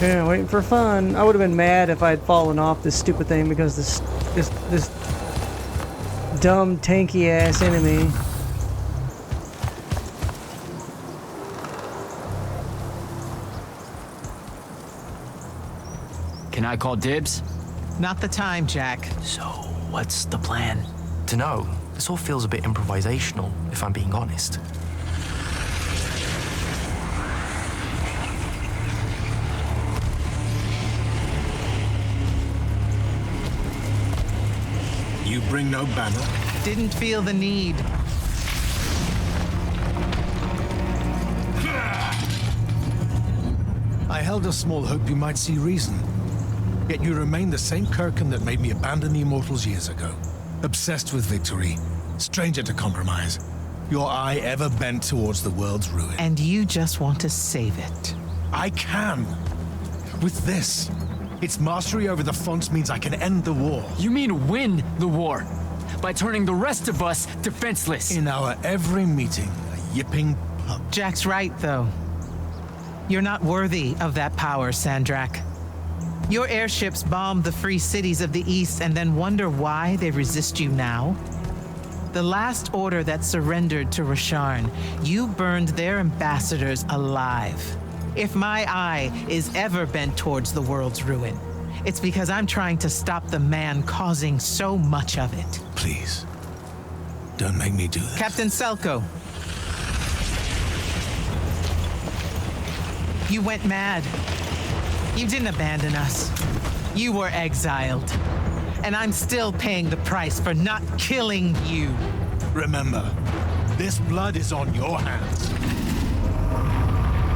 Yeah, waiting for fun. I would have been mad if I had fallen off this stupid thing because this dumb tanky ass enemy. Can I call dibs? Not the time, Jack. So, what's the plan? Dunno. This all feels a bit improvisational, if I'm being honest. You bring no banner? Didn't feel the need. I held a small hope you might see reason. Yet you remain the same Kirkin that made me abandon the Immortals years ago. Obsessed with victory, stranger to compromise. Your eye ever bent towards the world's ruin. And you just want to save it. I can. With this. Its mastery over the fonts means I can end the war. You mean win the war? By turning the rest of us defenseless? In our every meeting, a yipping pup. Jack's right, though. You're not worthy of that power, Sandrak. Your airships bomb the free cities of the East and then wonder why they resist you now? The last order that surrendered to Rasharn, you burned their ambassadors alive. If my eye is ever bent towards the world's ruin, it's because I'm trying to stop the man causing so much of it. Please, don't make me do this. Captain Selko. You went mad. You didn't abandon us. You were exiled. And I'm still paying the price for not killing you. Remember, this blood is on your hands.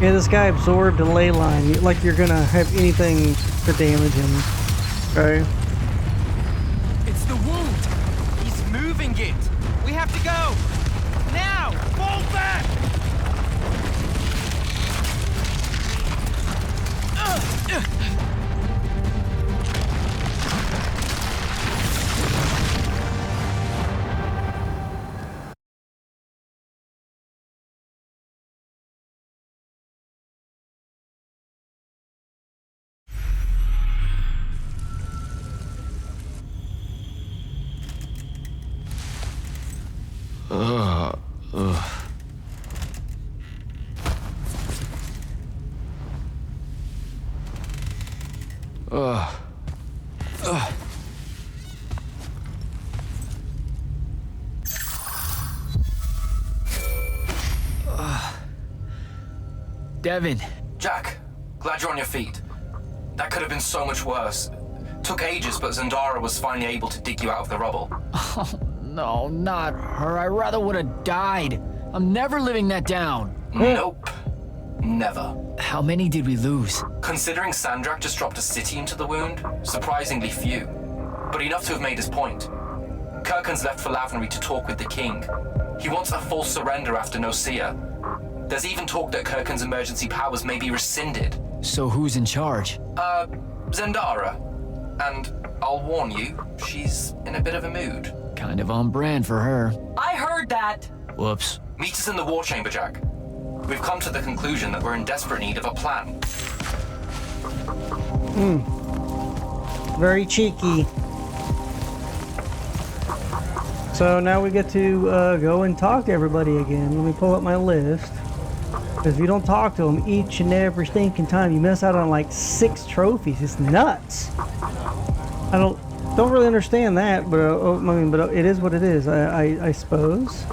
Yeah, this guy absorbed a ley line. Like you're gonna have anything to damage him. Okay? It's the wound! He's moving it! We have to go! Now! Fall back! Devin. Jack, glad you're on your feet. That could have been so much worse. Took ages, but Zendara was finally able to dig you out of the rubble. Oh, no, not her. I rather would have died. I'm never living that down. Nope. Never. How many did we lose? Considering Sandrak just dropped a city into the wound, surprisingly few. But enough to have made his point. Kirkin's left for Lavnery to talk with the king. He wants a full surrender after Nocia. There's even talk that Kirkin's emergency powers may be rescinded. So who's in charge? Zendara. And I'll warn you, she's in a bit of a mood. Kind of on brand for her. I heard that! Whoops. Meet us in the war chamber, Jack. We've come to the conclusion that we're in desperate need of a plan. Very cheeky. So now we get to go and talk to everybody again. Let me pull up my list. Because if you don't talk to them each and every stinking time, you miss out on like 6 trophies. It's nuts. I don't really understand that, but I mean, but it is what it is. I suppose.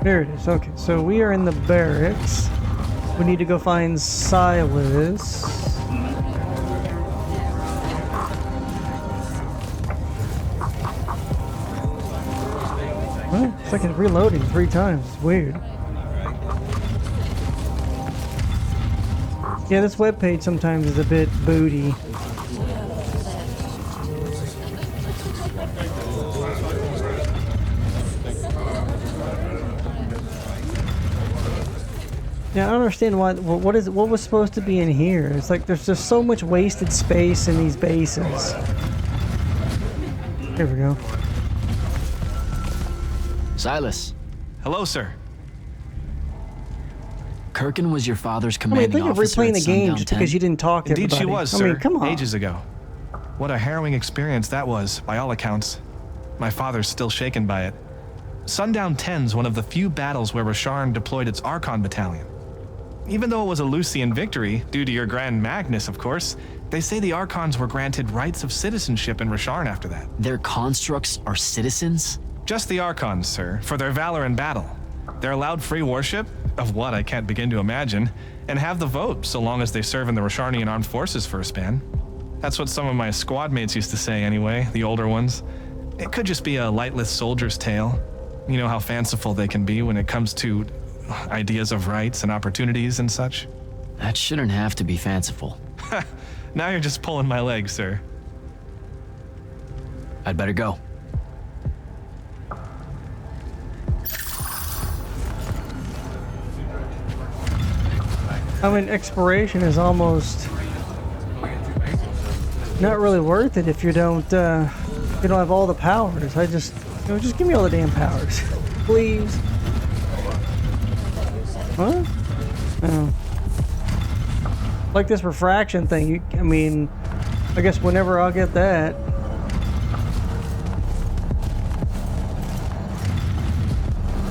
There it is. Okay, so we are in the barracks. We need to go find Silas. Well, it's like it's reloading 3 times. It's weird. Yeah, this webpage sometimes is a bit booty. Yeah, I don't understand why. What was supposed to be in here? It's like there's just so much wasted space in these bases. Here we go. Silas, Hello, sir. Kirkin was your father's I mean, commanding think of officer replaying at the game Sundown just 10? because you didn't talk to Indeed, everybody. she was, I sir. mean, come on. Ages ago. What a harrowing experience that was, by all accounts. My father's still shaken by it. Sundown 10's one of the few battles where Rasharn deployed its Archon battalion. Even though it was a Lucian victory, due to your Grand Magnus, of course, they say the Archons were granted rights of citizenship in Rasharn after that. Their constructs are citizens? Just the Archons, sir, for their valor in battle. They're allowed free worship, of what I can't begin to imagine, and have the vote so long as they serve in the Rasharnian armed forces for a span. That's what some of my squad mates used to say anyway, the older ones. It could just be a lightless soldier's tale. You know how fanciful they can be when it comes to ideas of rights and opportunities and such. That shouldn't have to be fanciful. Now you're just pulling my leg, sir. I'd better go. I mean, exploration is almost not really worth it if you don't have all the powers. Just give me all the damn powers, please. Huh? Oh. Like this refraction thing. I mean, I guess whenever I'll get that.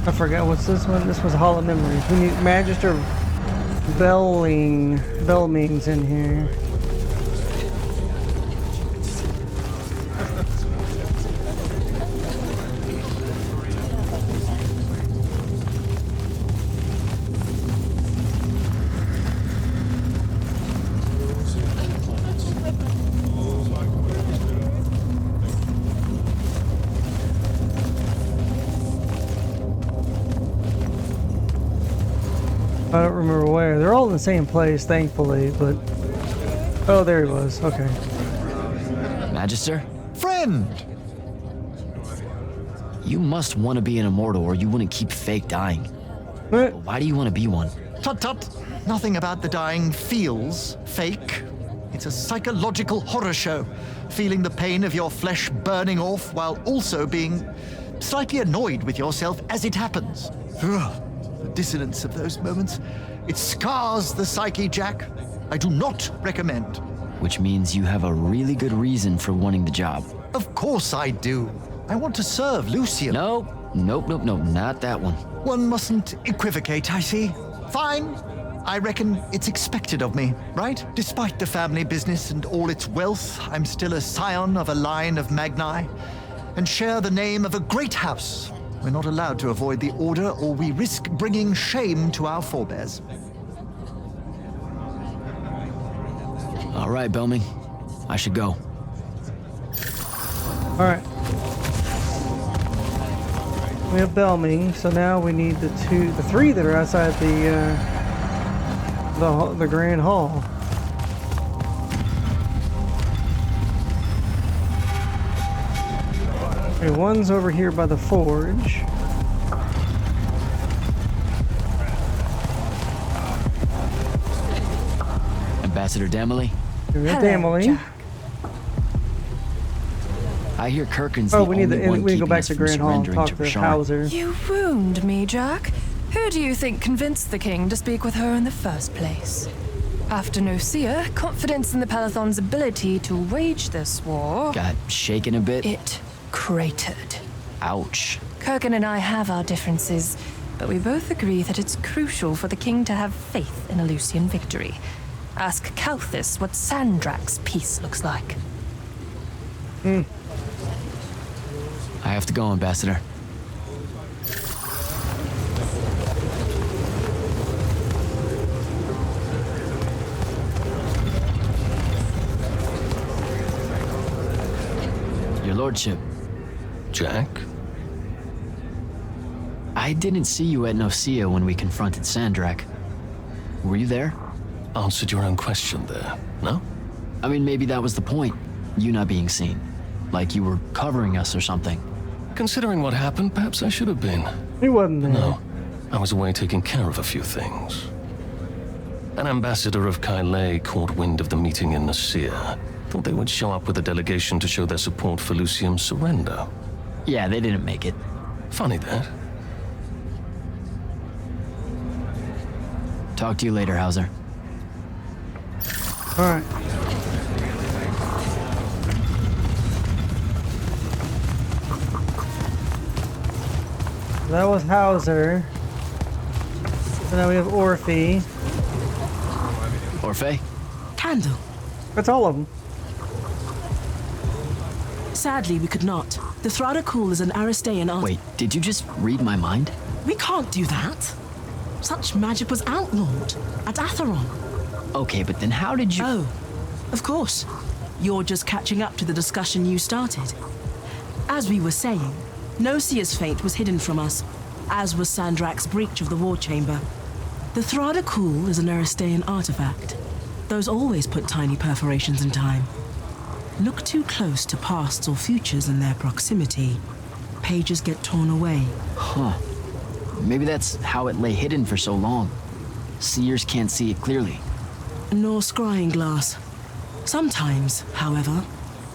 I forgot what's this one. This was Hall of Memories. We need Magister Bellming's in here. I don't remember where. They're all in the same place, thankfully, but... Oh, there he was. Okay. Magister? Friend! You must want to be an immortal or you wouldn't keep fake dying. What? Why do you want to be one? Tut tut! Nothing about the dying feels fake. It's a psychological horror show. Feeling the pain of your flesh burning off while also being slightly annoyed with yourself as it happens. Ugh. The dissonance of those moments. It scars the psyche, Jack. I do not recommend. Which means you have a really good reason for wanting the job. Of course I do. I want to serve Lucian. Nope, not that one. One mustn't equivocate, I see. Fine. I reckon it's expected of me, right? Despite the family business and all its wealth, I'm still a scion of a line of Magni and share the name of a great house. We're not allowed to avoid the order or we risk bringing shame to our forebears. All right, Belming. I should go. All right. We have Belming, so now we need the three that are outside the Grand Hall. Okay, one's over here by the forge. Ambassador Damley? Here we go, Hello, Damley. Jack. I hear Kirkin's Oh, the we need only one we need to go keeping back us to from Grand Hall and surrendering talk to Rasharn. Hauser. You wound me, Jack. Who do you think convinced the king to speak with her in the first place? After Nicaea, confidence in the Palathon's ability to wage this war, Got shaken a bit? it cratered. Ouch. Kirkin and I have our differences, but we both agree that it's crucial for the king to have faith in a Lucian victory. Ask Calthus what Sandrak's peace looks like. I have to go, Ambassador. Your Lordship. Jack? I didn't see you at Nicaea when we confronted Sandrak. Were you there? Answered your own question there, no? I mean, maybe that was the point. You not being seen. Like you were covering us or something. Considering what happened, perhaps I should have been. He wasn't there. No, I was away taking care of a few things. An ambassador of Kylay caught wind of the meeting in Nicaea. Thought they would show up with a delegation to show their support for Lucium's surrender. Yeah, they didn't make it. Funny that. Talk to you later, Hauser. All right. That was Hauser. So now we have Orphe. Orphe? Candle. That's all of them. Sadly, we could not. The Thradakul is an Aristean art. Wait, did you just read my mind? We can't do that. Such magic was outlawed at Atheron. Okay, but then how did you... Oh, of course. You're just catching up to the discussion you started. As we were saying, Nocia's fate was hidden from us, as was Sandrak's breach of the war chamber. The Thradakul is an Aristean artifact. Those always put tiny perforations in time. Look too close to pasts or futures in their proximity. Pages get torn away. Huh. Maybe that's how it lay hidden for so long. Seers can't see it clearly. Nor scrying glass. Sometimes, however,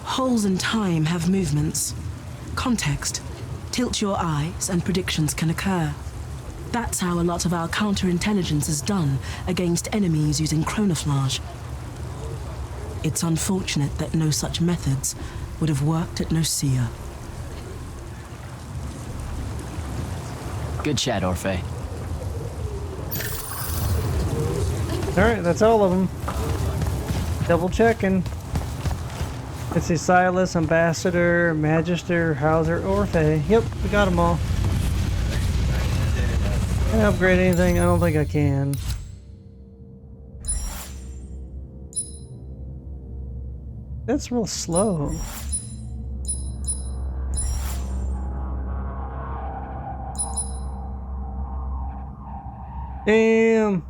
holes in time have movements. Context. Tilt your eyes and predictions can occur. That's how a lot of our counterintelligence is done against enemies using chronoflage. It's unfortunate that no such methods would have worked at Nicea. Good chat, Orphe. Alright, that's all of them. Double checking. Let's see, Silas, Ambassador, Magister, Hauser, Orphe. Yep, we got them all. Can I upgrade anything? I don't think I can. That's real slow. Damn.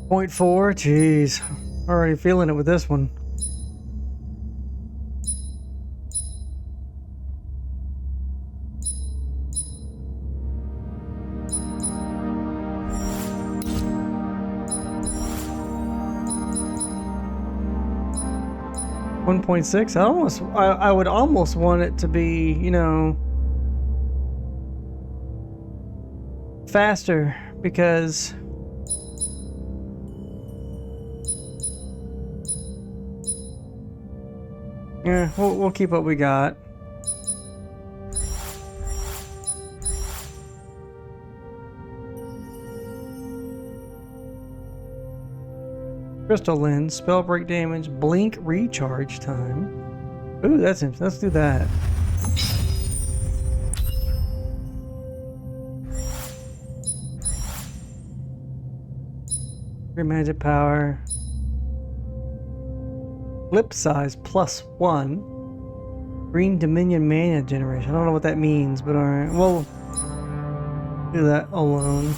.4, jeez. Already feeling it with this one. .6. I would almost want it to be, you know, faster, because yeah, we'll keep what we got. Crystal lens, spell break damage, blink recharge time. Ooh, that's interesting. Let's do that. Free magic power. Flip size +1. Green Dominion mana generation. I don't know what that means, but alright. We'll do that alone.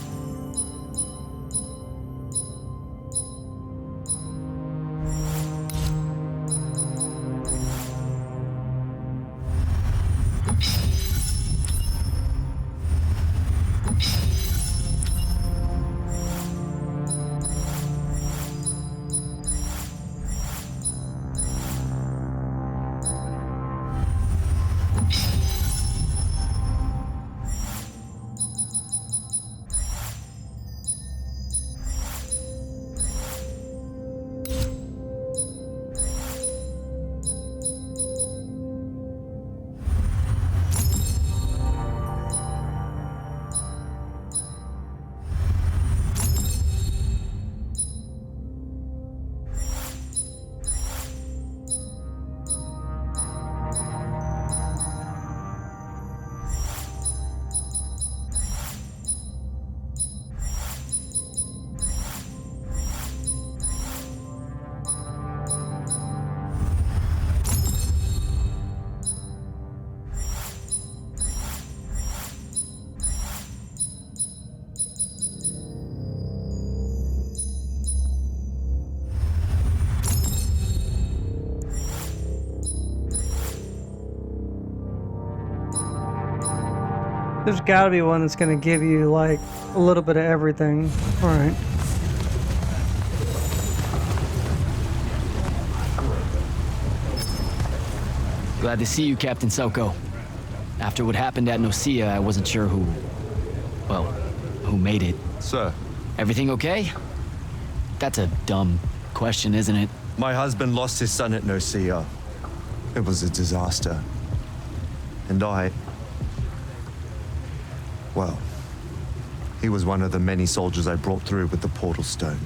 There's gotta be one that's gonna give you, like, a little bit of everything. Alright. Glad to see you, Captain Soko. After what happened at Nocia, I wasn't sure who made it. Sir. Everything okay? That's a dumb question, isn't it? My husband lost his son at Nocia. It was a disaster. And well, he was one of the many soldiers I brought through with the portal stone.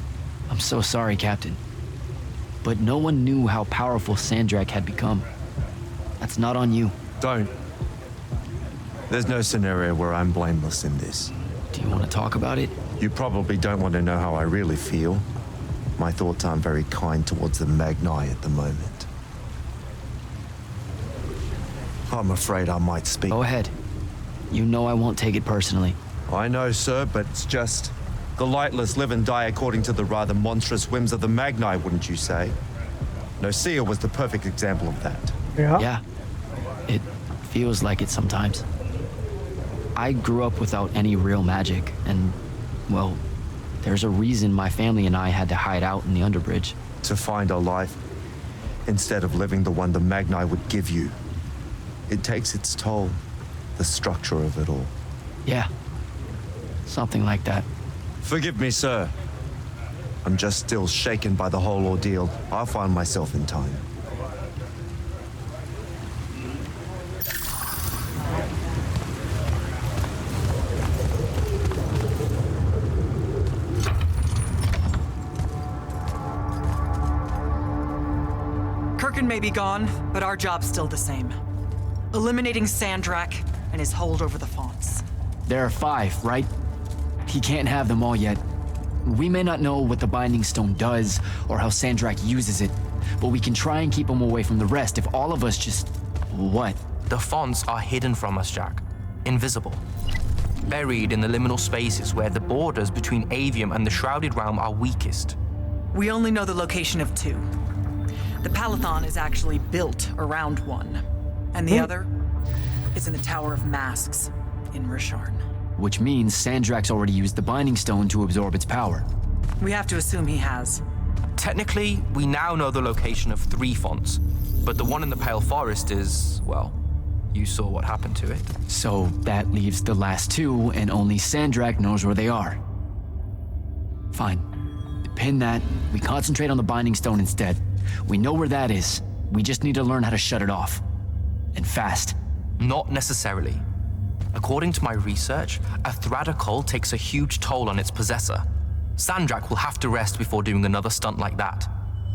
I'm so sorry, Captain. But no one knew how powerful Sandrak had become. That's not on you. Don't. There's no scenario where I'm blameless in this. Do you want to talk about it? You probably don't want to know how I really feel. My thoughts aren't very kind towards the Magni at the moment. I'm afraid I might speak. Go ahead. You know I won't take it personally. I know, sir, but it's just... the lightless live and die according to the rather monstrous whims of the Magni, wouldn't you say? Nocia was the perfect example of that. Yeah? Yeah. It feels like it sometimes. I grew up without any real magic, and, well, there's a reason my family and I had to hide out in the Underbridge. To find a life instead of living the one the Magni would give you. It takes its toll, the structure of it all. Yeah. Something like that. Forgive me, sir. I'm just still shaken by the whole ordeal. I'll find myself in time. Kirkin may be gone, but our job's still the same. Eliminating Sandrak and his hold over the fonts. There are 5, right? He can't have them all yet. We may not know what the Binding Stone does or how Sandrak uses it, but we can try and keep him away from the rest if all of us just... what? The fonts are hidden from us, Jack. Invisible. Buried in the liminal spaces where the borders between Aveum and the Shrouded Realm are weakest. We only know the location of 2. The Palathon is actually built around one, and the other is in the Tower of Masks in Risharn. Which means Sandrak's already used the Binding Stone to absorb its power. We have to assume he has. Technically, we now know the location of 3 fonts, but the one in the Pale Forest is, well, you saw what happened to it. So that leaves the last 2, and only Sandrak knows where they are. Fine. Pin that. We concentrate on the Binding Stone instead. We know where that is. We just need to learn how to shut it off. And fast. Not necessarily. According to my research, a Thradakol takes a huge toll on its possessor. Sandrak will have to rest before doing another stunt like that.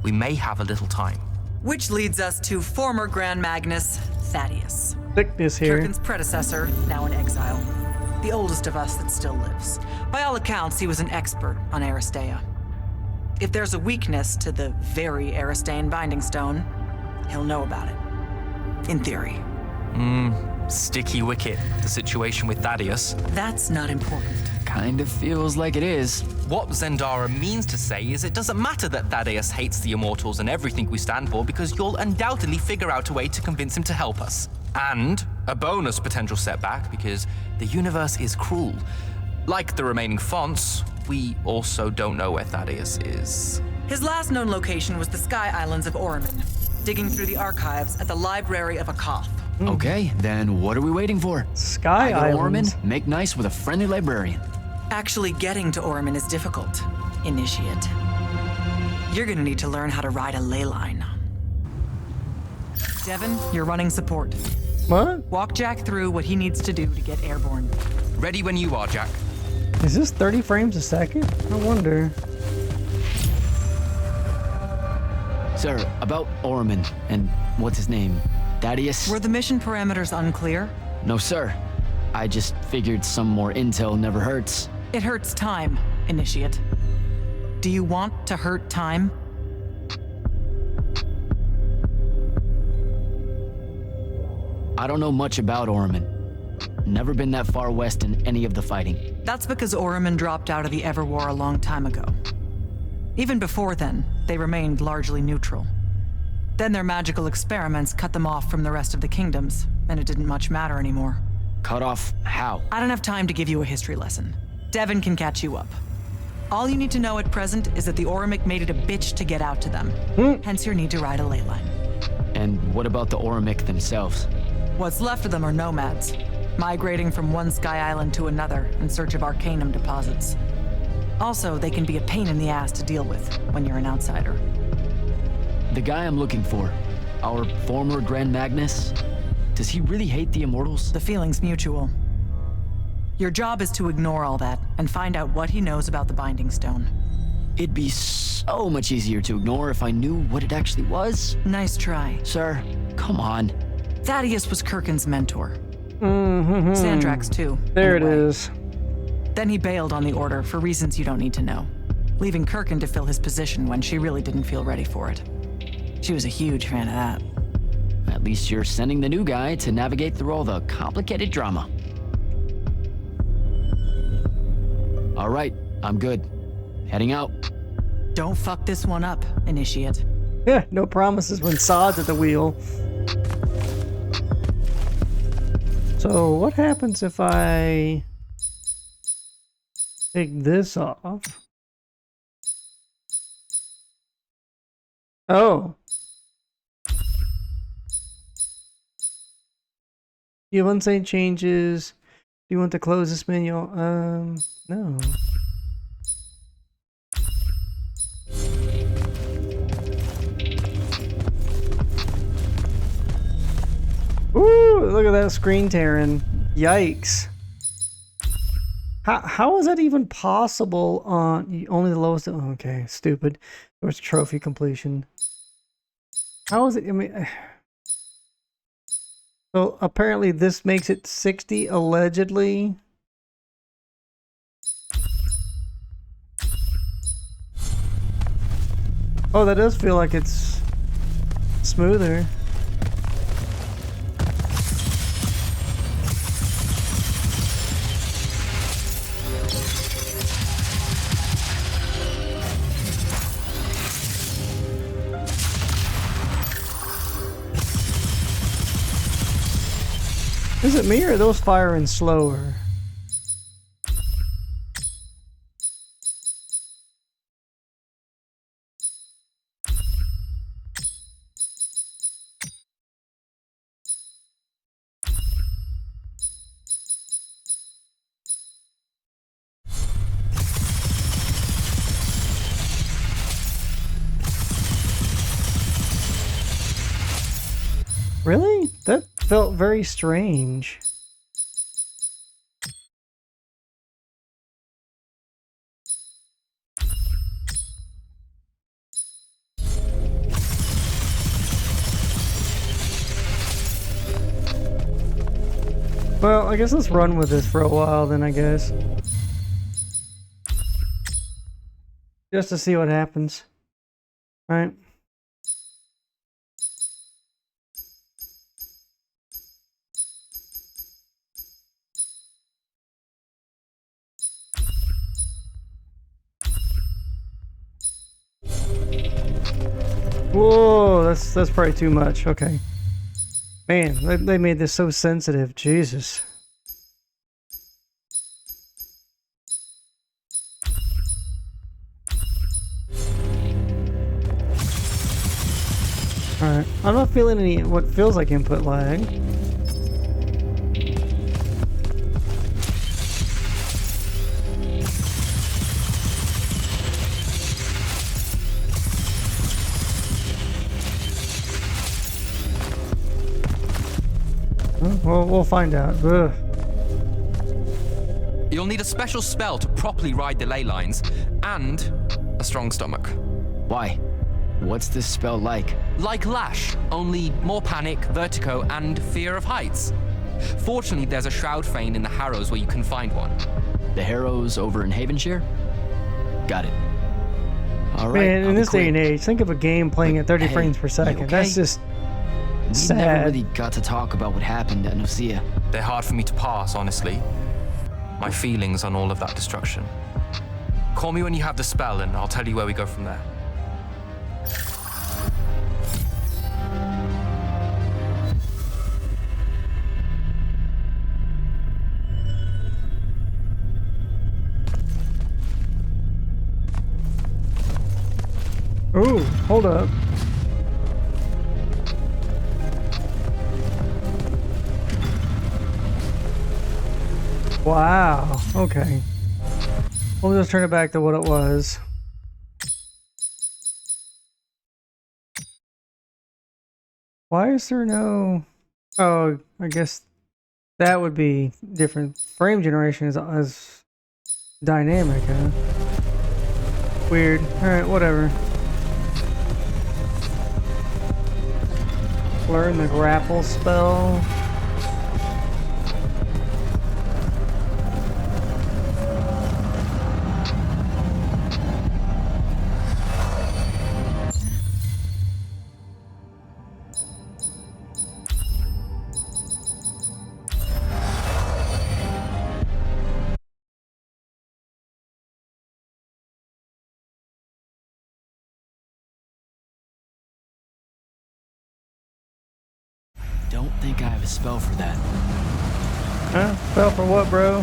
We may have a little time. Which leads us to former Grand Magnus, Thaddeus. Thickness here. Kirkin's predecessor, now in exile. The oldest of us that still lives. By all accounts, he was an expert on Aristea. If there's a weakness to the very Aristean Binding Stone, he'll know about it. In theory. Sticky wicket, the situation with Thaddeus. That's not important. Kind of feels like it is. What Zendara means to say is it doesn't matter that Thaddeus hates the Immortals and everything we stand for, because you'll undoubtedly figure out a way to convince him to help us. And a bonus potential setback, because the universe is cruel. Like the remaining fonts, we also don't know where Thaddeus is. His last known location was the Sky Islands of Oramin, digging through the archives at the Library of Akoth. Okay, then what are we waiting for? Sky Islands. Orman, make nice with a friendly librarian. Actually getting to Oramin is difficult, Initiate. You're gonna need to learn how to ride a ley line. Devin, you're running support. What? Walk Jack through what he needs to do to get airborne. Ready when you are, Jack. Is this 30 frames a second? I wonder. Sir, about Orman and what's his name? Thaddeus? Were the mission parameters unclear? No, sir. I just figured some more intel never hurts. It hurts time, Initiate. Do you want to hurt time? I don't know much about Orman. Never been that far west in any of the fighting. That's because Oramin dropped out of the Everwar a long time ago. Even before then, they remained largely neutral. Then their magical experiments cut them off from the rest of the kingdoms, and it didn't much matter anymore. Cut off how? I don't have time to give you a history lesson. Devin can catch you up. All you need to know at present is that the Oromik made it a bitch to get out to them. Hence your need to ride a ley line. And what about the Oromik themselves? What's left of them are nomads, migrating from one sky island to another in search of arcanum deposits. Also, they can be a pain in the ass to deal with when you're an outsider. The guy I'm looking for, our former Grand Magnus, does he really hate the Immortals? The feeling's mutual. Your job is to ignore all that and find out what he knows about the Binding Stone. It'd be so much easier to ignore if I knew what it actually was. Nice try. Sir, come on. Thaddeus was Kirkin's mentor. Mm-hmm. Sandrax, too. There it is. Then he bailed on the Order for reasons you don't need to know, leaving Kirkin to fill his position when she really didn't feel ready for it. She was a huge fan of that. At least you're sending the new guy to navigate through all the complicated drama. All right, I'm good. Heading out. Don't fuck this one up, Initiate. Yeah, no promises when Sod's at the wheel. So what happens if I take this off? Oh. You have unsaved changes. Do you want to close this menu? No. Ooh, look at that screen tearing. Yikes. How is that even possible on only the lowest? Oh, okay, stupid. There's trophy completion. How is it? I mean, so apparently this makes it 60 allegedly. Oh, that does feel like it's smoother. Is it me or are those firing slower? Really? That felt very strange. Well, I guess let's run with this for a while then, I guess. Just to see what happens. Alright. Whoa, that's probably too much. Okay. Man, they made this so sensitive. Jesus. Alright. I'm not feeling any what feels like input lag. Well, we'll find out. Ugh. You'll need a special spell to properly ride the ley lines, and a strong stomach. Why? What's this spell like? Like Lash, only more panic, vertigo, and fear of heights. Fortunately, there's a Shroud Fane in the Harrows where you can find one. The Harrows over in Havenshire? Got it. All right. Man, in this day and age, think of a game playing at 30 frames per second. Okay? That's just sad. We never really got to talk about what happened at Nicaea. They're hard for me to pass, honestly. My feelings on all of that destruction. Call me when you have the spell, and I'll tell you where we go from there. hold up. Wow, okay. We'll just turn it back to what it was. Why is there no... Oh, I guess that would be different. Frame generation is dynamic, huh? Weird. Alright, whatever. Learn the grapple spell. Don't think I have a spell for that. Huh? Spell for what, bro?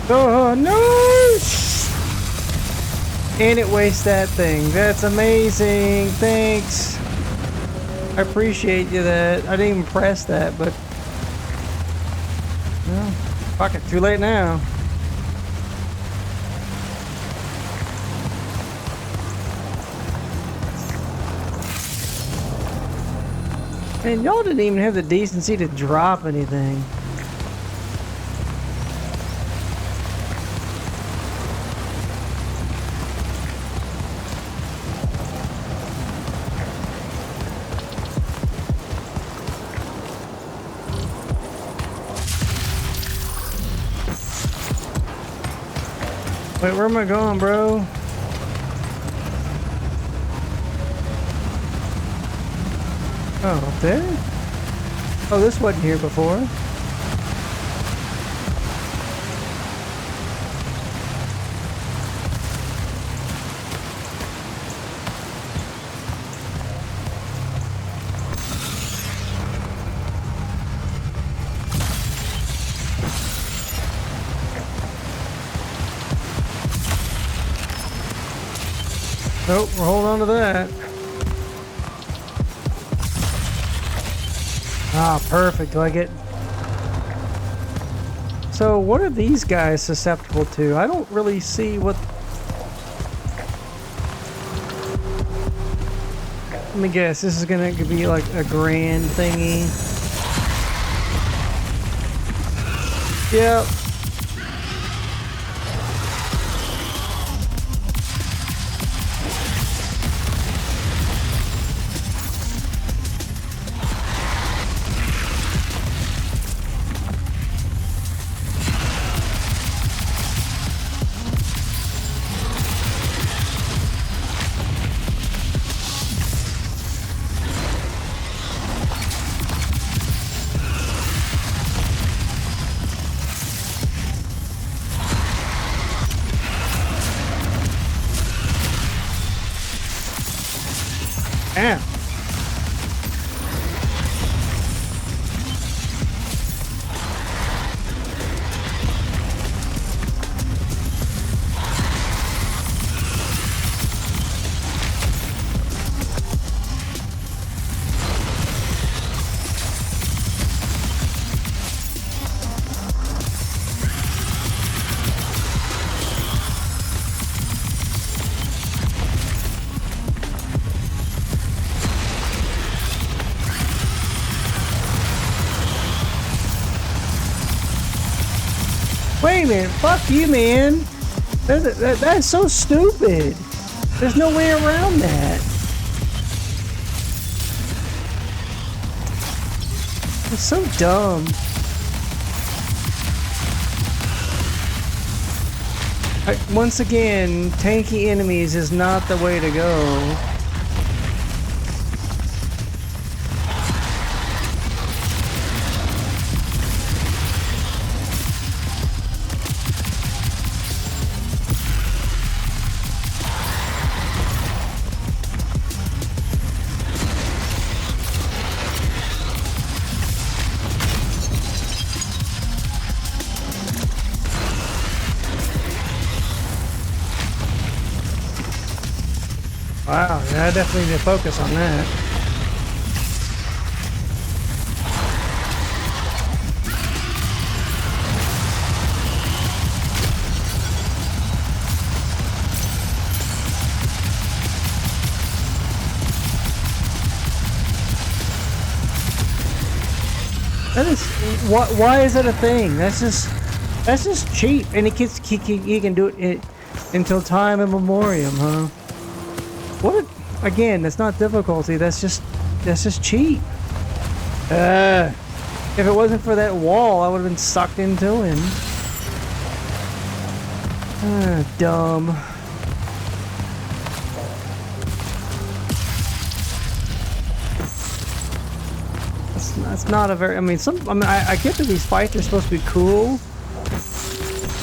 Oh no! And it wastes that thing. That's amazing. Thanks. I appreciate you that. I didn't even press that, but well, fuck it. Too late now. And y'all didn't even have the decency to drop anything. Wait, where am I going, bro? Oh, up there? Oh, this wasn't here before. Nope, we're holding on to that. Ah, perfect. Do I get... So, what are these guys susceptible to? I don't really see what... Let me guess, this is gonna be like a grand thingy. Yep. Damn. Wait a minute, fuck you, man. That's so stupid. There's no way around that. It's so dumb. Once again, tanky enemies is not the way to go. Wow, yeah, I definitely need to focus on that. That is why is that a thing? That's just cheap, and he can do it until time immemorial, huh? What? Again, that's not difficulty. That's just cheap. If it wasn't for that wall, I would have been sucked into him. Dumb. That's not a very. I mean, I get that these fights are supposed to be cool.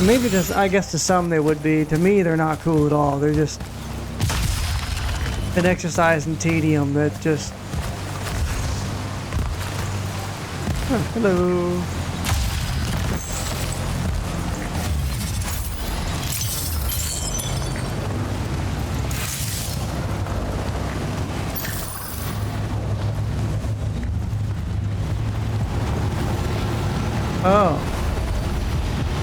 Maybe just, I guess to some they would be. To me, they're not cool at all. They're just an exercise in tedium that just... Oh, hello. Oh.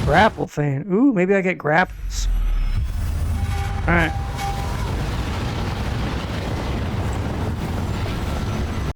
Grapple fan. Ooh, maybe I get grapples. Alright.